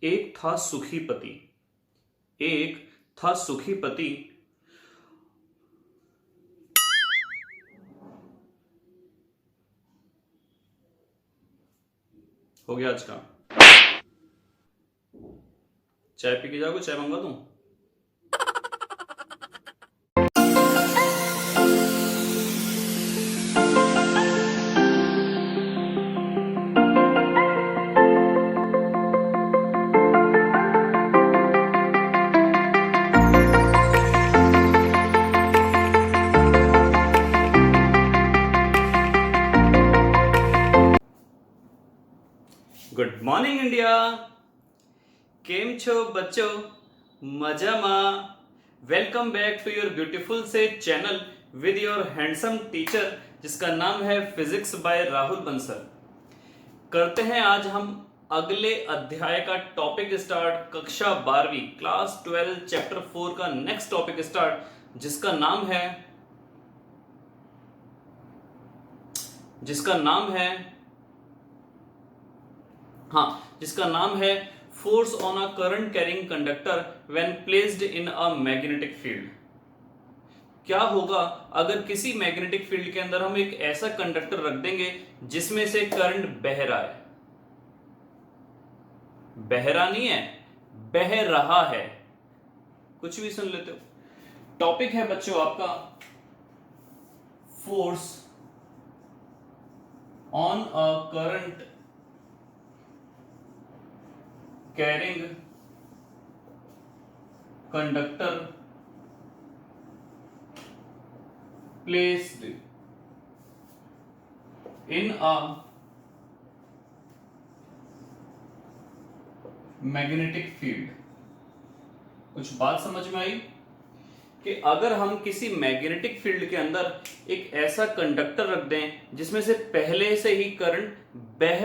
एक था सुखी पति। एक था सुखी पति। हो गया आज का। चाय पी के जाओगे? चाय मंगवा दूं? Good morning India. કેમ છો બચ્ચો? મજામાં? Welcome back to your beautiful से channel with your handsome teacher जिसका नाम है फिजिक्स बाय राहुल बंसल। करते हैं आज हम अगले अध्याय का टॉपिक स्टार्ट। कक्षा 12वीं क्लास 12 चैप्टर 4 का नेक्स्ट टॉपिक स्टार्ट जिसका नाम है force on a current carrying conductor when placed in a magnetic field. क्या होगा अगर किसी मैग्नेटिक फील्ड के अंदर हम एक ऐसा कंडक्टर रख देंगे जिसमें से करंट बह रहा है। बह रहा नहीं है, बह रहा है। कुछ भी सुन लेते हो। टॉपिक है बच्चों आपका force on a current carrying conductor placed in a magnetic field. कुछ बात समझ में आई कि अगर हम किसी मैग्नेटिक फील्ड के अंदर एक ऐसा कंडक्टर रख दें जिसमें से पहले से ही करंट बह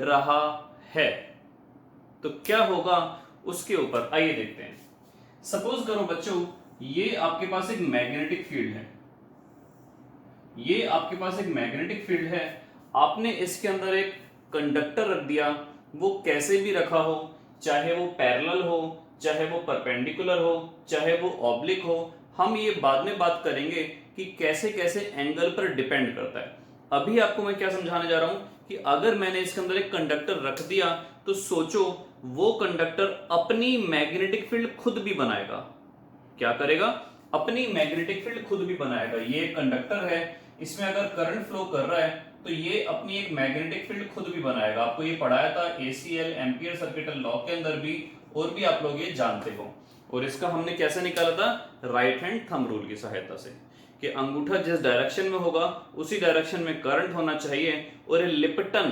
रहा है तो क्या होगा उसके ऊपर आइए देखते हैं। सपोज करो बच्चों ये आपके पास एक मैग्नेटिक फील्ड है। ये आपके पास एक मैग्नेटिक फील्ड है। आपने इसके अंदर एक कंडक्टर रख दिया। वो कैसे भी रखा हो, चाहे वो पैरेलल हो, चाहे वो परपेंडिकुलर हो, चाहे वो ऑब्लिक हो। हम ये बाद में बात करेंगे कि कैसे कैसे एंगल पर डिपेंड करता है। अभी आपको मैं क्या समझाने जा रहा हूं कि अगर मैंने इसके अंदर एक कंडक्टर रख दिया तो सोचो वो कंडक्टर अपनी मैग्नेटिक फील्ड खुद भी बनाएगा। क्या करेगा? अपनी मैग्नेटिक फील्ड खुद भी बनाएगा। ये एक कंडक्टर है, इसमें अगर करंट फ्लो कर रहा है तो ये अपनी एक मैग्नेटिक फील्ड खुद भी बनाएगा। आपको ये पढ़ाया था एसीएल एम्पियर सर्किटल लॉ के अंदर भी, और भी आप लोग ये जानते हो। और इसका हमने कैसे निकाला था? राइट हैंड थंब रूल की सहायता से कि अंगूठा जिस डायरेक्शन में होगा उसी डायरेक्शन में करंट होना चाहिए। और ये लिप्टन,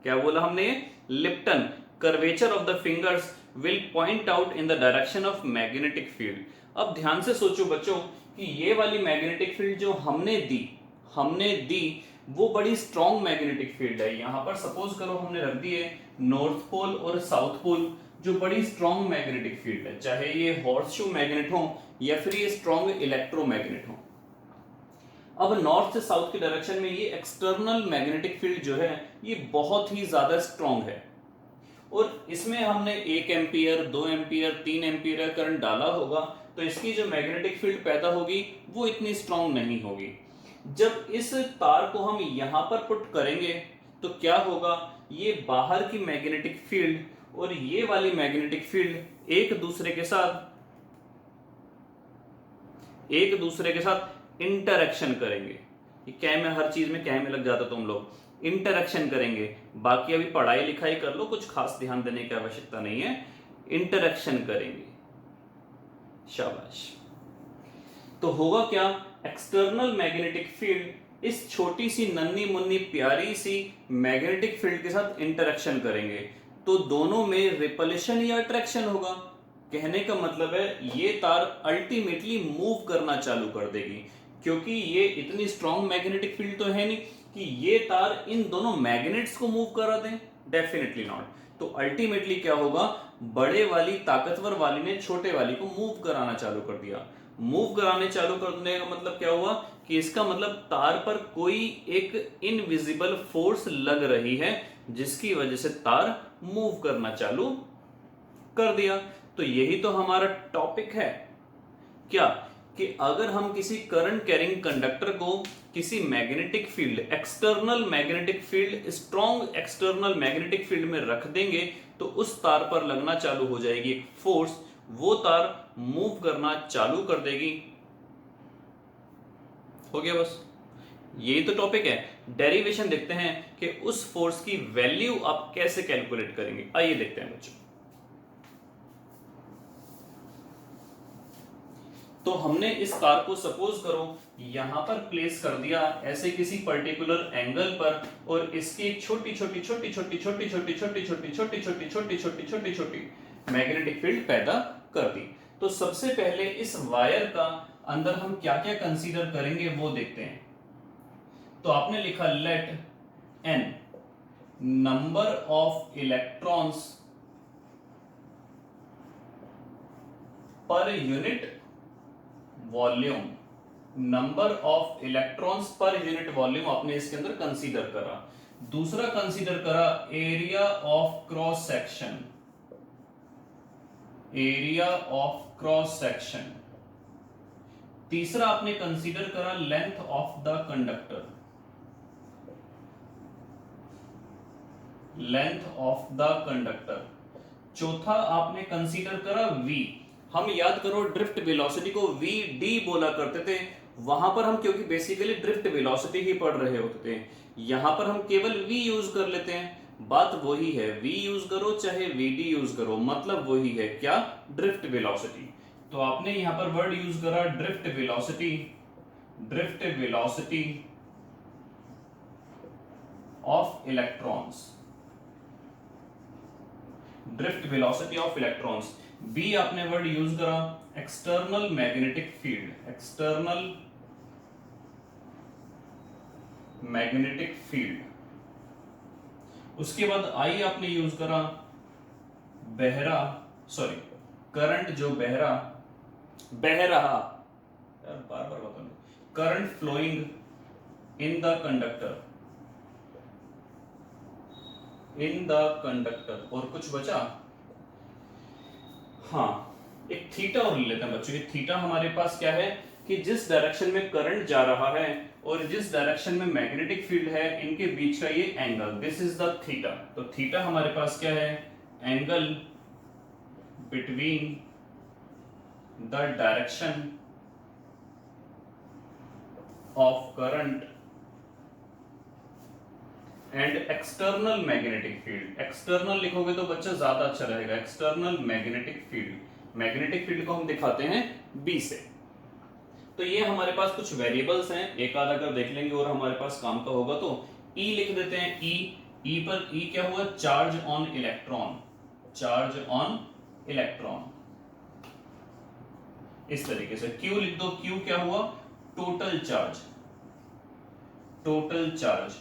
क्या बोला हमने? Lipton curvature of the fingers will point out in the direction of magnetic field. अब ध्यान से सोचो बच्चों कि ये वाली मैग्नेटिक फील्ड जो हमने दी वो बड़ी स्ट्रॉन्ग मैग्नेटिक फील्ड है। यहां पर सपोज करो हमने रख दिए नॉर्थ पोल और साउथ पोल, जो बड़ी स्ट्रॉन्ग मैग्नेटिक फील्ड है, चाहे ये हॉर्सशू मैग्नेट हो या फिर ये स्ट्रॉन्ग इलेक्ट्रोमैग्नेट हो। अब नॉर्थ से साउथ की डायरेक्शन में ये एक्सटर्नल मैग्नेटिक फील्ड जो है ये बहुत ही ज्यादा स्ट्रॉन्ग है। और इसमें हमने 1 एम्पियर 2 एम्पियर 3 एम्पियर करंट डाला होगा तो इसकी जो मैग्नेटिक फील्ड पैदा होगी वो इतनी स्ट्रॉन्ग नहीं होगी। जब इस तार को हम यहां पर पुट करेंगे तो क्या होगा? ये बाहर की मैग्नेटिक फील्ड और ये वाली मैग्नेटिक फील्ड एक दूसरे के साथ इंटरेक्शन करेंगे। क्या में हर चीज में क्या में लग जाता तुम लोग। इंटरेक्शन करेंगे। बाकी अभी पढ़ाई लिखाई कर लो, कुछ खास ध्यान देने की आवश्यकता नहीं है। इंटरेक्शन करेंगे। शाबाश। तो होगा क्या? एक्सटर्नल मैग्नेटिक फील्ड इस छोटी सी नन्ही मुन्नी प्यारी सी मैग्नेटिक फील्ड के साथ इंटरेक्शन करेंगे तो दोनों में रिपल्शन या अट्रैक्शन होगा। कहने का मतलब है ये तार अल्टीमेटली मूव करना चालू कर देगी, क्योंकि ये इतनी स्ट्रॉन्ग मैग्नेटिक फील्ड तो है नहीं कि ये तार इन दोनों मैग्नेट्स को मूव करा दें। Definitely not. तो अल्टीमेटली क्या होगा? बड़े वाली ताकतवर वाली ने छोटे वाली को मूव कराना चालू कर दिया। मूव कराने चालू कर देने का मतलब क्या हुआ कि इसका मतलब तार पर कोई एक इनविजिबल फोर्स लग रही है जिसकी वजह से तार मूव करना चालू कर दिया। तो यही तो हमारा टॉपिक है क्या, कि अगर हम किसी करंट कैरिंग कंडक्टर को किसी magnetic field, external magnetic field, strong external magnetic field में रख देंगे तो उस तार पर लगना चालू हो जाएगी एक फोर्स, वो तार मूव करना चालू कर देगी। हो गया बस, यही तो टॉपिक है। डेरिवेशन देखते हैं कि उस फोर्स की वैल्यू आप कैसे कैलकुलेट करेंगे। आइए देखते हैं बच्चों। तो हमने इस तार को सपोज करो यहां पर प्लेस कर दिया ऐसे किसी पर्टिकुलर एंगल पर, और इसकी एक छोटी छोटी छोटी छोटी छोटी छोटी छोटी छोटी छोटी छोटी छोटी छोटी छोटी छोटी मैग्नेटिक फील्ड पैदा कर दी। तो सबसे पहले इस वायर का अंदर हम क्या क्या कंसीडर करेंगे वो देखते हैं। तो आपने लिखा let n number of electrons per unit volume, number of electrons per unit volume आपने इसके अंदर कंसीडर करा। दूसरा कंसीडर करा area of cross section, area of cross section. तीसरा आपने कंसीडर करा length of the conductor, length of the conductor. चौथा आपने कंसीडर करा v। हम याद करो ड्रिफ्ट वेलोसिटी को v d बोला करते थे, वहां पर हम क्योंकि बेसिकली ड्रिफ्ट वेलोसिटी ही पढ़ रहे होते थे, यहां पर हम केवल v यूज कर लेते हैं। बात वही है, v यूज करो चाहे vd यूज करो, मतलब वही है क्या, ड्रिफ्ट वेलोसिटी। तो आपने यहां पर वर्ड यूज करा drift velocity, drift velocity of electrons, drift velocity of electrons. B आपने वर्ड यूज करा external magnetic field, external magnetic field. उसके बाद आई आपने यूज करा बहरा, सॉरी करंट जो बह रहा, यार बार बार बता दो, current flowing in the conductor, in the conductor. और कुछ बचा, हाँ एक थीटा और ले लेते हैं बच्चों। ये थीटा हमारे पास क्या है कि जिस डायरेक्शन में करंट जा रहा है और जिस डायरेक्शन में मैग्नेटिक फील्ड है इनके बीच का ये angle, this is the theta. तो थीटा हमारे पास क्या है, angle between the direction of current and external magnetic field. External लिखोगे तो बच्चा ज्यादा अच्छा रहेगा, external magnetic field. Magnetic field को हम दिखाते हैं बी से। तो ये हमारे पास कुछ वेरिएबल्स हैं, एक आधा कर देख लेंगे और हमारे पास काम का होगा तो E लिख देते हैं। ई पर E क्या हुआ, charge on electron, charge on electron. इस तरीके से Q लिख दो, Q क्या हुआ, total charge, total charge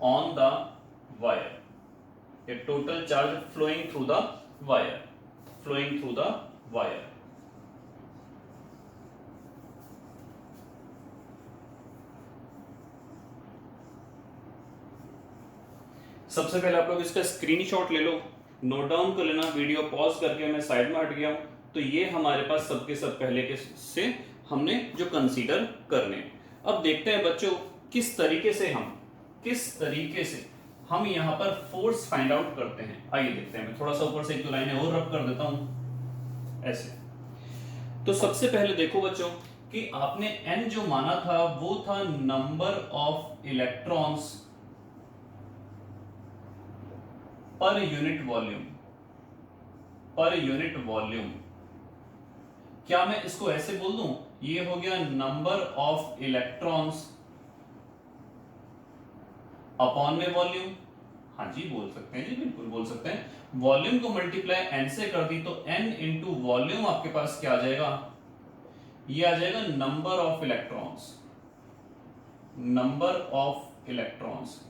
on the wire, ये total charge flowing through the wire, flowing through the wire. सबसे पहले आप लोग इसका स्क्रीनशॉट ले लो, नोट डाउन कर लेना, वीडियो पॉज करके मैं साइड में हट गया हूं। तो ये हमारे पास सबके सब पहले के से हमने जो कंसीडर करने। अब देखते हैं बच्चों किस तरीके से हम यहां पर फोर्स फाइंड आउट करते हैं। आइए देखते हैं, मैं थोड़ा सा ऊपर से एक दो लाइनें और रब कर देता हूं ऐसे। तो सबसे पहले देखो बच्चों कि आपने n जो माना था वो था number of electrons per unit volume, पर यूनिट वॉल्यूम। क्या मैं इसको ऐसे बोल दूं, ये हो गया नंबर ऑफ इलेक्ट्रॉन्स अपॉन में वॉल्यूम। हाँ जी बोल सकते हैं जी, बिल्कुल बोल सकते हैं। वॉल्यूम को मल्टीप्लाई n से कर दी तो n इंटू वॉल्यूम आपके पास क्या आ जाएगा, ये आ जाएगा number of electrons, number of electrons.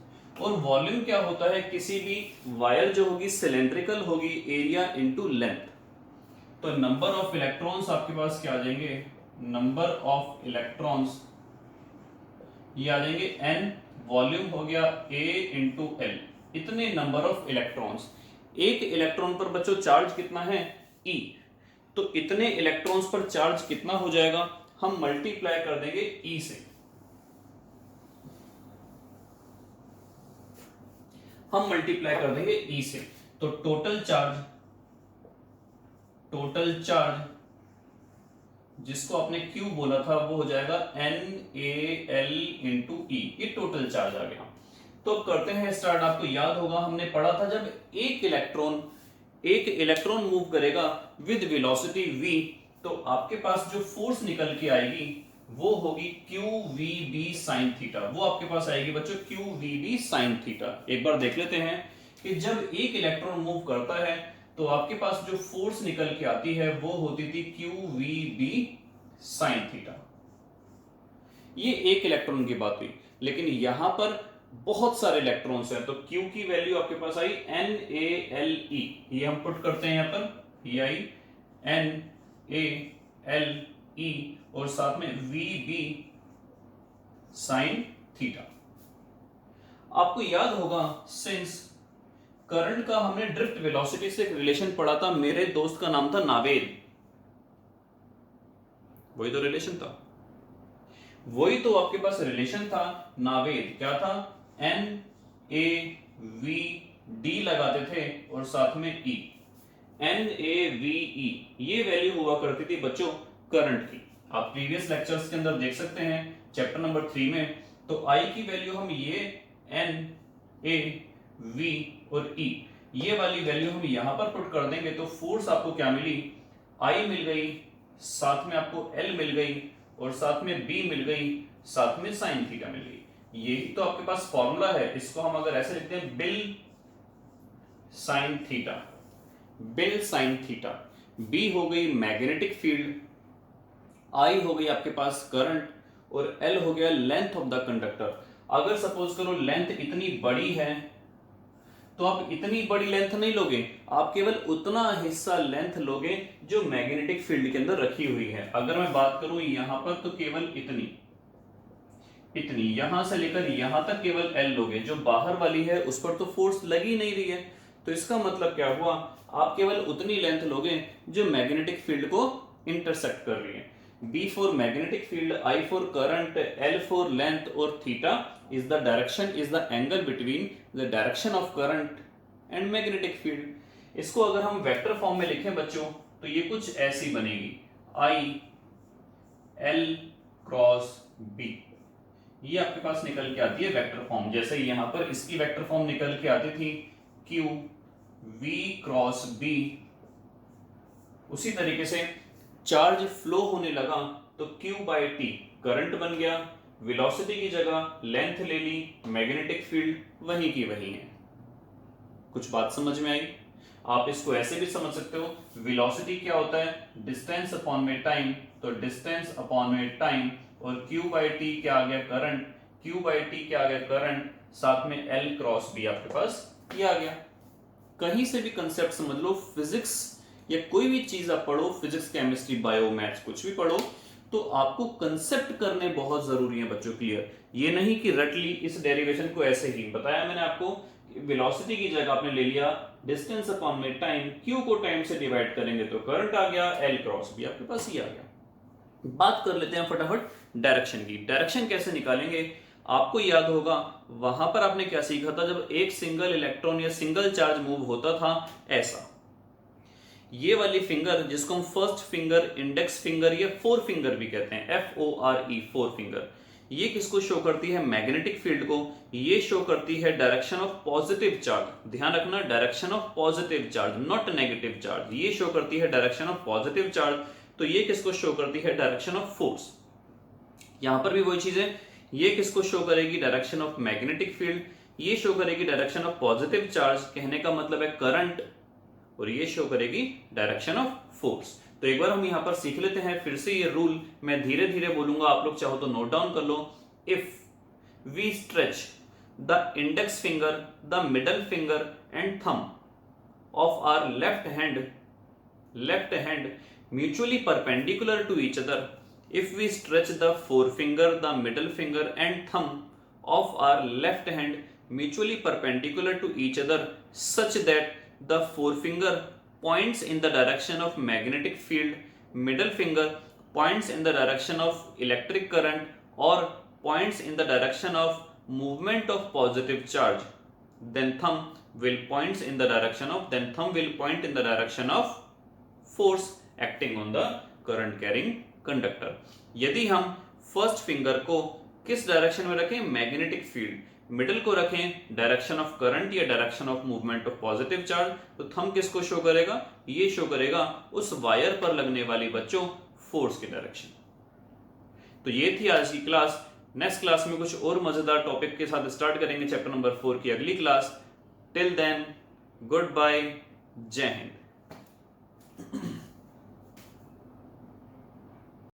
और वॉल्यूम क्या होता है, किसी भी वायर जो होगी सिलेंड्रिकल होगी, एरिया इंटू लेंथ। तो नंबर ऑफ इलेक्ट्रॉन्स आपके पास क्या आ जाएंगे, नंबर ऑफ इलेक्ट्रॉन्स ये आ जाएंगे n, वॉल्यूम हो गया a इंटू एल, इतने नंबर ऑफ इलेक्ट्रॉन्स। एक इलेक्ट्रॉन पर बच्चों चार्ज कितना है, E, तो इतने इलेक्ट्रॉन्स पर चार्ज कितना हो जाएगा, हम मल्टीप्लाई कर देंगे E से, हम मल्टीप्लाई कर देंगे E से, तो टोटल चार्ज जिसको आपने Q बोला था वो हो जाएगा NaL इंटू E, ये टोटल चार्ज आ गया। तो अब करते हैं स्टार्ट। आपको याद होगा हमने पढ़ा था जब एक इलेक्ट्रॉन मूव करेगा विद वेलोसिटी v, तो आपके पास जो फोर्स निकल के आएगी वो होगी QVB sin थीटा, वो आपके पास आएगी बच्चों QVB sin थीटा। एक बार देख लेते हैं कि जब एक इलेक्ट्रॉन मूव करता है तो आपके पास जो फोर्स निकल के आती है वो होती थी QVB sin थीटा। ये एक इलेक्ट्रॉन की बात हुई, लेकिन यहां पर बहुत सारे इलेक्ट्रॉन्स हैं, तो Q की वैल्यू आपके पास आई NaLe, ये हम पुट करते हैं यहां पर, ये आई NaLe और साथ में VB sin थीटा। आपको याद होगा सिंस करंट का हमने ड्रिफ्ट वेलोसिटी से एक रिलेशन पढ़ा था, मेरे दोस्त का नाम था नावेद, वही तो रिलेशन था, वही तो आपके पास रिलेशन था नावेद, क्या था NaVD लगाते थे और साथ में E, NaVe, ये वैल्यू हुआ करती थी बच्चों करंट की। आप प्रीवियस लेक्चर्स के अंदर देख सकते हैं चैप्टर नंबर 3 में, तो I की वैल्यू हम ये NaV और E, ये वाली वैल्यू हम यहां पर पुट कर देंगे, तो फोर्स आपको क्या मिली, I मिल गई, साथ में आपको L मिल गई और साथ में B मिल गई, साथ में साइन थीटा मिल गई। यही तो आपके पास फॉर्मूला है। इसको हम अगर ऐसे लिखते हैं bill sine theta, bill sine theta, B हो गई मैग्नेटिक फील्ड, I हो गई आपके पास करंट और L हो गया लेंथ ऑफ द कंडक्टर। अगर सपोज करो लेंथ इतनी बड़ी है तो आप इतनी बड़ी लेंथ नहीं लोगे, आप केवल उतना हिस्सा लेंथ लोगे जो मैग्नेटिक फील्ड के अंदर रखी हुई है। अगर मैं बात करूं यहां पर तो केवल इतनी यहां से लेकर यहां तक केवल L लोगे, जो बाहर वाली है उस पर तो फोर्स लगी नहीं रही है, तो इसका मतलब क्या हुआ, आप केवल उतनी लेंथ लोगे जो मैग्नेटिक फील्ड को इंटरसेक्ट कर रही है। B for magnetic field, I for current, L for length और theta is the direction, is the angle between the direction of current and magnetic field। इसको अगर हम वेक्टर फॉर्म में लिखें बच्चों तो ये कुछ ऐसी बनेगी, I L क्रॉस B, ये आपके पास निकल के आती है वेक्टर फॉर्म। जैसे यहां पर इसकी वेक्टर फॉर्म निकल के आती थी Q V क्रॉस B, उसी तरीके से चार्ज फ्लो होने लगा तो Q बाई टी करंट बन गया, वेलोसिटी की जगह लेंथ ले ली, मैग्नेटिक फील्ड वही की वही है। कुछ बात समझ में आई? आप इसको ऐसे भी समझ सकते हो, वेलोसिटी क्या होता है, डिस्टेंस अपॉन में टाइम, तो डिस्टेंस अपॉन में टाइम और Q बाई टी क्या आ गया करंट, Q बाई टी क्या आ गया करंट, साथ में L क्रॉस B आपके पास ये आ गया। कहीं से भी कंसेप्ट समझ लो, फिजिक्स या कोई भी चीज आप पढ़ो, फिजिक्स केमिस्ट्री बायो मैथ्स कुछ भी पढ़ो, तो आपको कंसेप्ट करने बहुत जरूरी है बच्चों, क्लियर। ये नहीं कि रट ली इस डेरिवेशन को, ऐसे ही बताया मैंने आपको, वेलोसिटी की जगह आपने ले लिया डिस्टेंस अपॉन में टाइम, Q को टाइम से डिवाइड करेंगे तो करंट आ गया, L क्रॉस B आपके पास ये आ गया। बात कर लेते हैं फटाफट डायरेक्शन की। डायरेक्शन कैसे निकालेंगे, आपको याद होगा वहां पर आपने क्या सीखा था, जब एक सिंगल इलेक्ट्रॉन या सिंगल चार्ज मूव होता था ऐसा, ये वाली फिंगर जिसको हम फर्स्ट फिंगर, इंडेक्स फिंगर या फोर फिंगर भी कहते हैं, FORE फोर फिंगर, ये किसको शो करती है, मैग्नेटिक फील्ड को। ये शो करती है डायरेक्शन ऑफ पॉजिटिव चार्ज, ध्यान रखना direction of positive charge, not negative charge. ये शो करती है डायरेक्शन ऑफ पॉजिटिव चार्ज, तो ये किसको शो करती है, डायरेक्शन ऑफ फोर्स। यहां पर भी वही चीज है, ये किसको शो करेगी, डायरेक्शन ऑफ मैग्नेटिक फील्ड, ये शो करेगी डायरेक्शन ऑफ पॉजिटिव चार्ज, कहने का मतलब है करंट, और ये शो करेगी डायरेक्शन ऑफ फोर्स। तो एक बार हम यहां पर सीख लेते हैं फिर से ये रूल, मैं धीरे धीरे बोलूंगा, आप लोग चाहो तो नोट डाउन कर लो। If we stretch the index finger, the middle finger and thumb of our left hand left hand mutually perpendicular to each other if we stretch the forefinger, the middle finger and thumb of our left hand mutually perpendicular to each other such that the forefinger points in the direction of magnetic field, middle finger points in the direction of electric current or points in the direction of movement of positive charge, then thumb will point in the direction of force acting on the current carrying conductor. यदि हम first finger को किस direction में रखें, magnetic field, middle को रखें direction of current या direction of movement of positive charge, तो थंब किसको शो करेगा, ये शो करेगा उस वायर पर लगने वाली बच्चों फोर्स की डायरेक्शन। तो ये थी आज की क्लास। नेक्स्ट क्लास में कुछ और मजेदार टॉपिक के साथ स्टार्ट करेंगे चैप्टर नंबर 4 की अगली class. Till then goodbye, जय हिंद।